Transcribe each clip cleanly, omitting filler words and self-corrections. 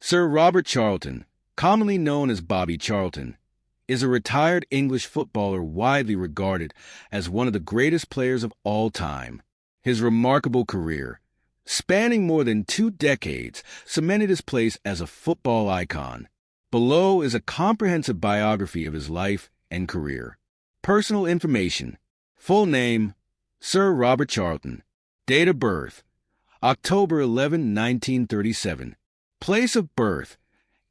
Sir Robert Charlton, commonly known as Bobby Charlton, is a retired English footballer widely regarded as one of the greatest players of all time. His remarkable career, spanning more than 2 decades, cemented his place as a football icon. Below is a comprehensive biography of his life and career. Personal information. Full name, Sir Robert Charlton. Date of birth, October 11, 1937. Place of birth,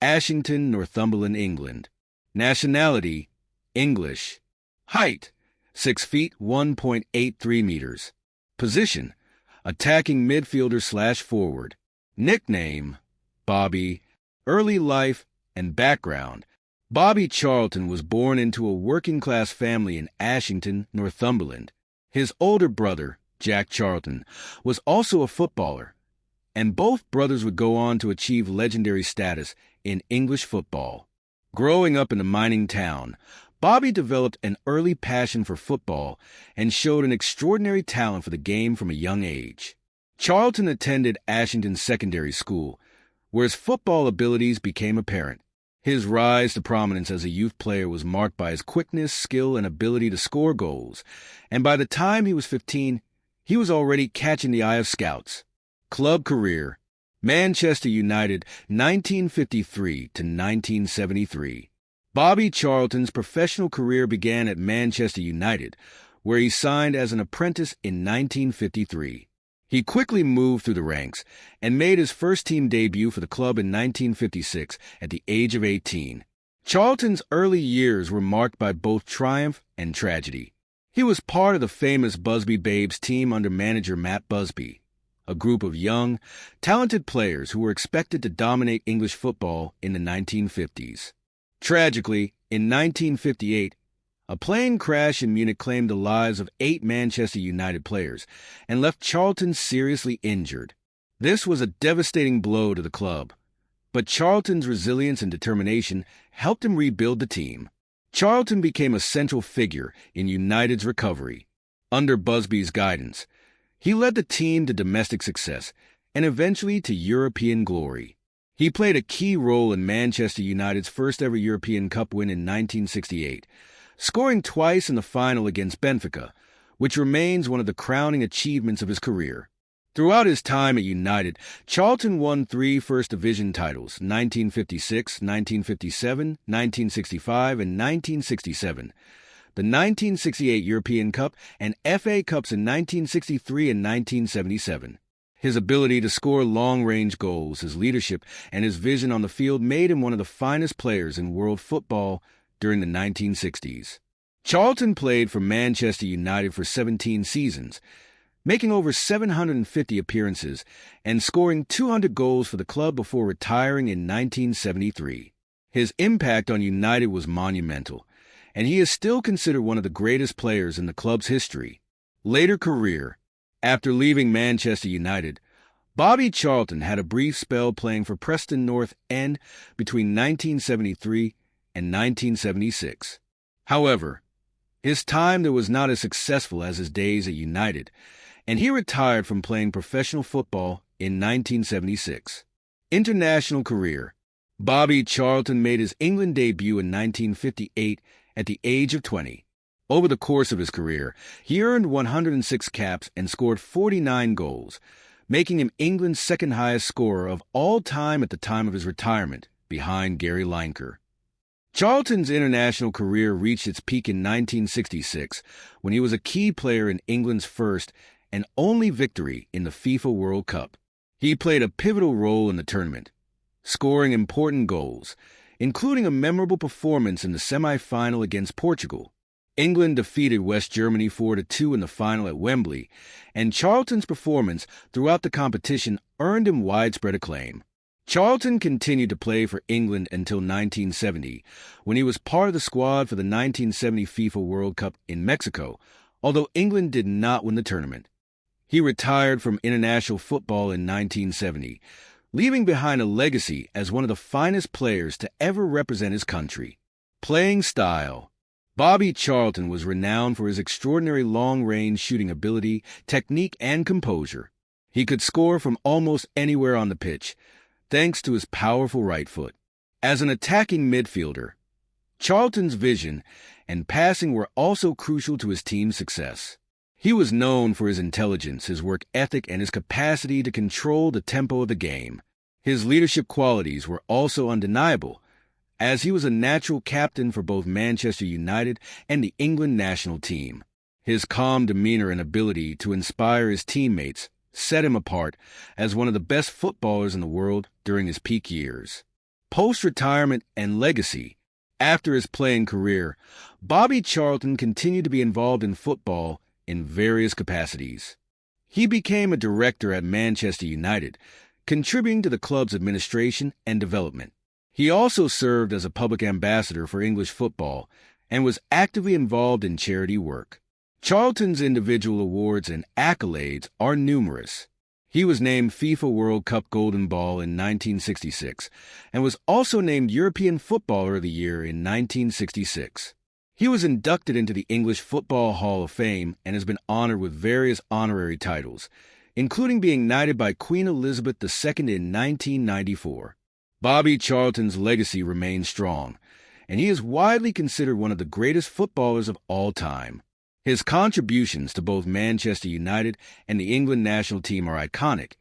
Ashington, Northumberland, England. Nationality, English. Height, 6 feet 1.83 meters. Position, attacking midfielder/forward. Nickname, Bobby. Early life and background. Bobby Charlton was born into a working-class family in Ashington, Northumberland. His older brother, Jack Charlton, was also a footballer, and both brothers would go on to achieve legendary status in English football. Growing up in a mining town, Bobby developed an early passion for football and showed an extraordinary talent for the game from a young age. Charlton attended Ashington Secondary School, where his football abilities became apparent. His rise to prominence as a youth player was marked by his quickness, skill, and ability to score goals, and by the time he was 15, he was already catching the eye of scouts. Club career, Manchester United, 1953 to 1973. Bobby Charlton's professional career began at Manchester United, where he signed as an apprentice in 1953. He quickly moved through the ranks and made his first-team debut for the club in 1956 at the age of 18. Charlton's early years were marked by both triumph and tragedy. He was part of the famous Busby Babes team under manager Matt Busby, a group of young, talented players who were expected to dominate English football in the 1950s. Tragically, in 1958, a plane crash in Munich claimed the lives of 8 Manchester United players and left Charlton seriously injured. This was a devastating blow to the club, but Charlton's resilience and determination helped him rebuild the team. Charlton became a central figure in United's recovery. Under Busby's guidance, he led the team to domestic success and eventually to European glory. He played a key role in Manchester United's first-ever European Cup win in 1968, scoring twice in the final against Benfica, which remains one of the crowning achievements of his career. Throughout his time at United, Charlton won 3 First Division titles, 1956, 1957, 1965, and 1967, the 1968 European Cup and FA Cups in 1963 and 1977. His ability to score long-range goals, his leadership, and his vision on the field made him one of the finest players in world football during the 1960s. Charlton played for Manchester United for 17 seasons, making over 750 appearances and scoring 200 goals for the club before retiring in 1973. His impact on United was monumental, and he is still considered one of the greatest players in the club's history. Later career. After leaving Manchester United, Bobby Charlton had a brief spell playing for Preston North End between 1973 and 1976. However, his time there was not as successful as his days at United, and he retired from playing professional football in 1976. International career. Bobby Charlton made his England debut in 1958 at the age of 20. Over the course of his career, he earned 106 caps and scored 49 goals, making him England's second highest scorer of all time at the time of his retirement, behind Gary Lineker. Charlton's international career reached its peak in 1966 when he was a key player in England's first and only victory in the FIFA World Cup. He played a pivotal role in the tournament, scoring important goals, including a memorable performance in the semi-final against Portugal. England defeated West Germany 4-2 in the final at Wembley, and Charlton's performance throughout the competition earned him widespread acclaim. Charlton continued to play for England until 1970, when he was part of the squad for the 1970 FIFA World Cup in Mexico, although England did not win the tournament. He retired from international football in 1970, leaving behind a legacy as one of the finest players to ever represent his country. Playing style. Bobby Charlton was renowned for his extraordinary long-range shooting ability, technique, and composure. He could score from almost anywhere on the pitch, thanks to his powerful right foot. As an attacking midfielder, Charlton's vision and passing were also crucial to his team's success. He was known for his intelligence, his work ethic, and his capacity to control the tempo of the game. His leadership qualities were also undeniable, as he was a natural captain for both Manchester United and the England national team. His calm demeanor and ability to inspire his teammates set him apart as one of the best footballers in the world during his peak years. Post-retirement and legacy. After his playing career, Bobby Charlton continued to be involved in football in various capacities. He became a director at Manchester United, contributing to the club's administration and development. He also served as a public ambassador for English football and was actively involved in charity work. Charlton's individual awards and accolades are numerous. He was named FIFA World Cup Golden Ball in 1966 and was also named European Footballer of the Year in 1966. He was inducted into the English Football Hall of Fame and has been honored with various honorary titles, including being knighted by Queen Elizabeth II in 1994. Bobby Charlton's legacy remains strong, and he is widely considered one of the greatest footballers of all time. His contributions to both Manchester United and the England national team are iconic,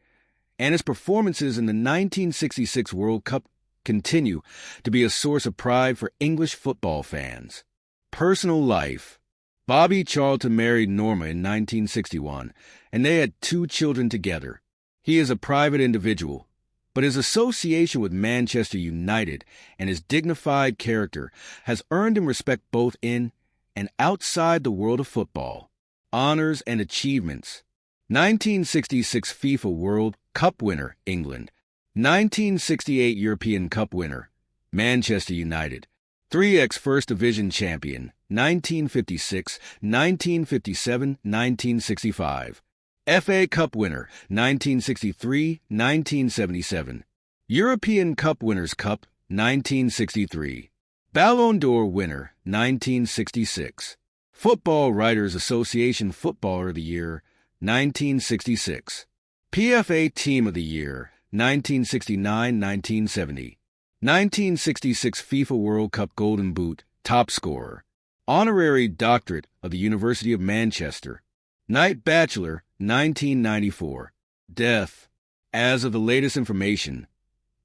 and his performances in the 1966 World Cup continue to be a source of pride for English football fans. Personal life. Bobby Charlton married Norma in 1961, and they had 2 children together. He is a private individual, but his association with Manchester United and his dignified character has earned him respect both in and outside the world of football. Honors and achievements. 1966 FIFA World Cup winner, England. 1968 European Cup winner, Manchester United. 3x First Division champion, 1956, 1957, 1965. FA Cup winner, 1963, 1977. European Cup Winners' Cup, 1963. Ballon d'Or winner, 1966. Football Writers Association Footballer of the Year, 1966. PFA Team of the Year, 1969-1970. 1966 FIFA World Cup Golden Boot, top scorer. Honorary Doctorate of the University of Manchester. Knight Bachelor, 1994. Death. As of the latest information,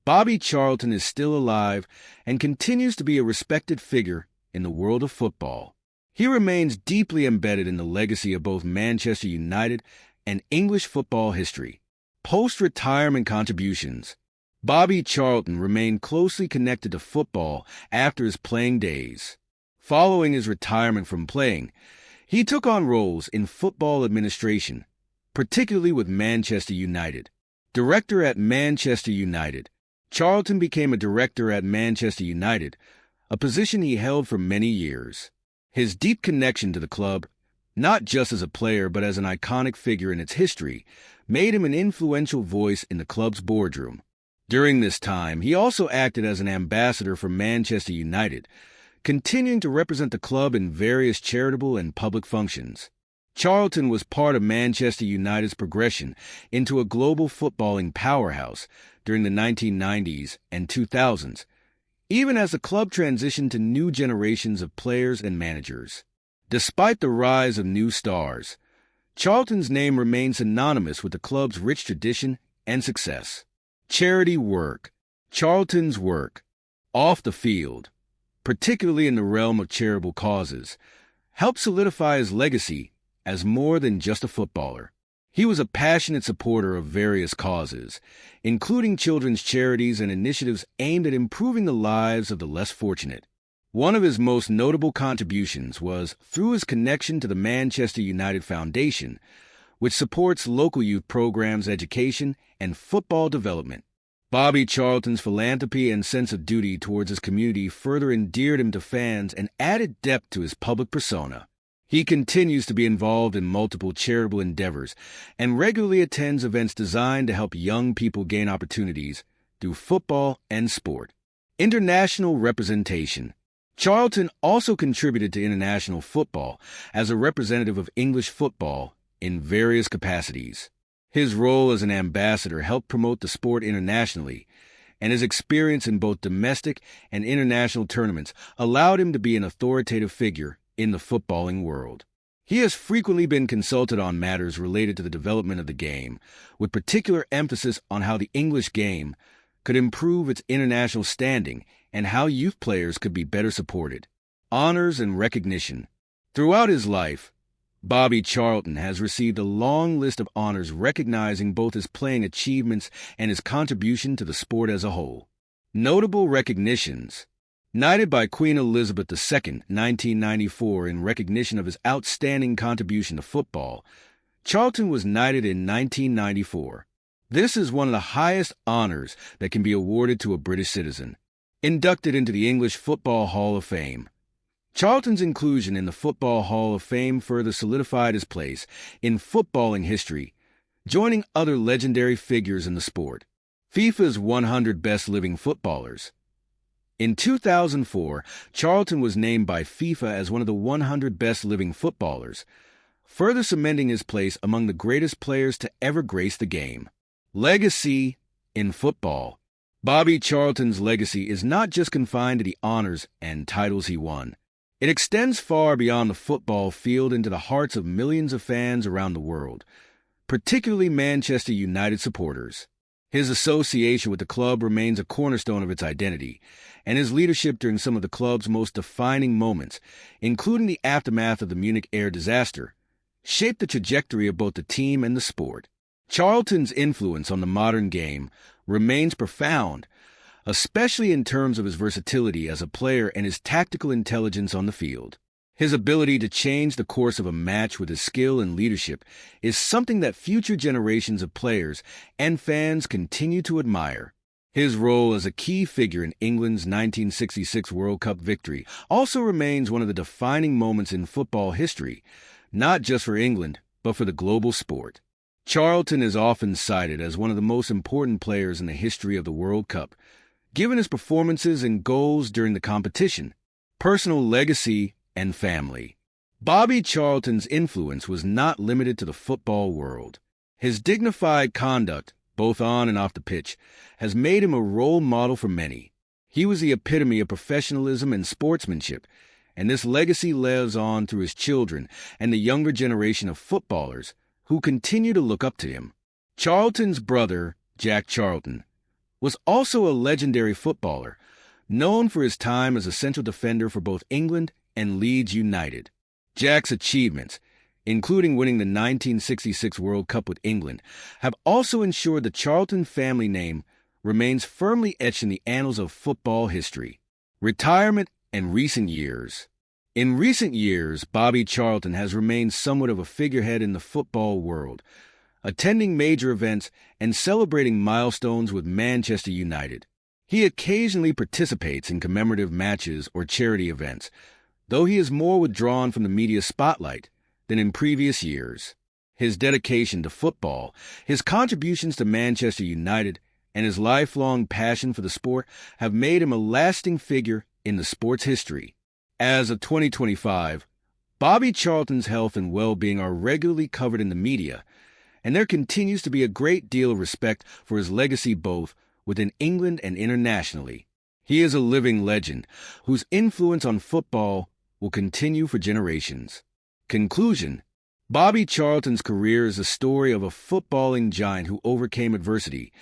Bobby Charlton is still alive and continues to be a respected figure in the world of football. He remains deeply embedded in the legacy of both Manchester United and English football history. Post-retirement contributions. Bobby Charlton remained closely connected to football after his playing days. Following his retirement from playing, he took on roles in football administration, particularly with Manchester United. Director at Manchester United. Charlton became a director at Manchester United, a position he held for many years. His deep connection to the club, not just as a player but as an iconic figure in its history, made him an influential voice in the club's boardroom. During this time, he also acted as an ambassador for Manchester United, continuing to represent the club in various charitable and public functions. Charlton was part of Manchester United's progression into a global footballing powerhouse during the 1990s and 2000s, even as the club transitioned to new generations of players and managers. Despite the rise of new stars, Charlton's name remains synonymous with the club's rich tradition and success. Charity work. Charlton's work, off the field, particularly in the realm of charitable causes, helped solidify his legacy as more than just a footballer. He was a passionate supporter of various causes, including children's charities and initiatives aimed at improving the lives of the less fortunate. One of his most notable contributions was through his connection to the Manchester United Foundation, which supports local youth programs, education, and football development. Bobby Charlton's philanthropy and sense of duty towards his community further endeared him to fans and added depth to his public persona. He continues to be involved in multiple charitable endeavors and regularly attends events designed to help young people gain opportunities through football and sport. International representation. Charlton also contributed to international football as a representative of English football in various capacities. His role as an ambassador helped promote the sport internationally, and his experience in both domestic and international tournaments allowed him to be an authoritative figure in the footballing world. He has frequently been consulted on matters related to the development of the game, with particular emphasis on how the English game could improve its international standing and how youth players could be better supported. Honors and recognition. Throughout his life, Bobby Charlton has received a long list of honors recognizing both his playing achievements and his contribution to the sport as a whole. Notable recognitions. Knighted by Queen Elizabeth II, 1994, in recognition of his outstanding contribution to football, Charlton was knighted in 1994. This is one of the highest honors that can be awarded to a British citizen. Inducted into the English Football Hall of Fame. Charlton's inclusion in the Football Hall of Fame further solidified his place in footballing history, joining other legendary figures in the sport. FIFA's 100 Best Living Footballers. In 2004, Charlton was named by FIFA as one of the 100 best living footballers, further cementing his place among the greatest players to ever grace the game. Legacy in football. Bobby Charlton's legacy is not just confined to the honors and titles he won. It extends far beyond the football field into the hearts of millions of fans around the world, particularly Manchester United supporters. His association with the club remains a cornerstone of its identity, and his leadership during some of the club's most defining moments, including the aftermath of the Munich air disaster, shaped the trajectory of both the team and the sport. Charlton's influence on the modern game remains profound, especially in terms of his versatility as a player and his tactical intelligence on the field. His ability to change the course of a match with his skill and leadership is something that future generations of players and fans continue to admire. His role as a key figure in England's 1966 World Cup victory also remains one of the defining moments in football history, not just for England, but for the global sport. Charlton is often cited as one of the most important players in the history of the World Cup, given his performances and goals during the competition. Personal legacy and family. Bobby Charlton's influence was not limited to the football world. His dignified conduct, both on and off the pitch, has made him a role model for many. He was the epitome of professionalism and sportsmanship, and this legacy lives on through his children and the younger generation of footballers who continue to look up to him. Charlton's brother, Jack Charlton, was also a legendary footballer, known for his time as a central defender for both England and Leeds United. Jack's achievements, including winning the 1966 World Cup with England, have also ensured the Charlton family name remains firmly etched in the annals of football history. Retirement and recent years. In recent years, Bobby Charlton has remained somewhat of a figurehead in the football world, attending major events and celebrating milestones with Manchester United. He occasionally participates in commemorative matches or charity events, though he is more withdrawn from the media spotlight than in previous years. His dedication to football, his contributions to Manchester United, and his lifelong passion for the sport have made him a lasting figure in the sport's history. As of 2025, Bobby Charlton's health and well-being are regularly covered in the media, and there continues to be a great deal of respect for his legacy both within England and internationally. He is a living legend whose influence on football will continue for generations. Conclusion. Bobby Charlton's career is a story of a footballing giant who overcame adversity,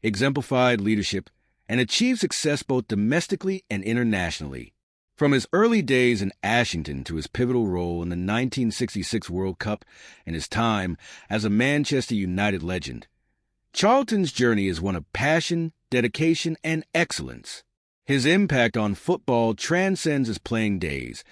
exemplified leadership, and achieved success both domestically and internationally. From his early days in Ashington to his pivotal role in the 1966 World Cup and his time as a Manchester United legend, Charlton's journey is one of passion, dedication, and excellence. His impact on football transcends his playing days,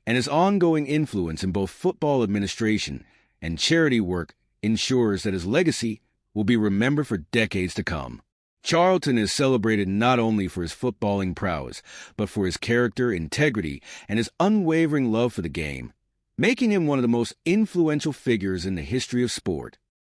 and his ongoing influence in both football administration and charity work ensures that his legacy will be remembered for decades to come. Charlton is celebrated not only for his footballing prowess, but for his character, integrity, and his unwavering love for the game, making him one of the most influential figures in the history of sport.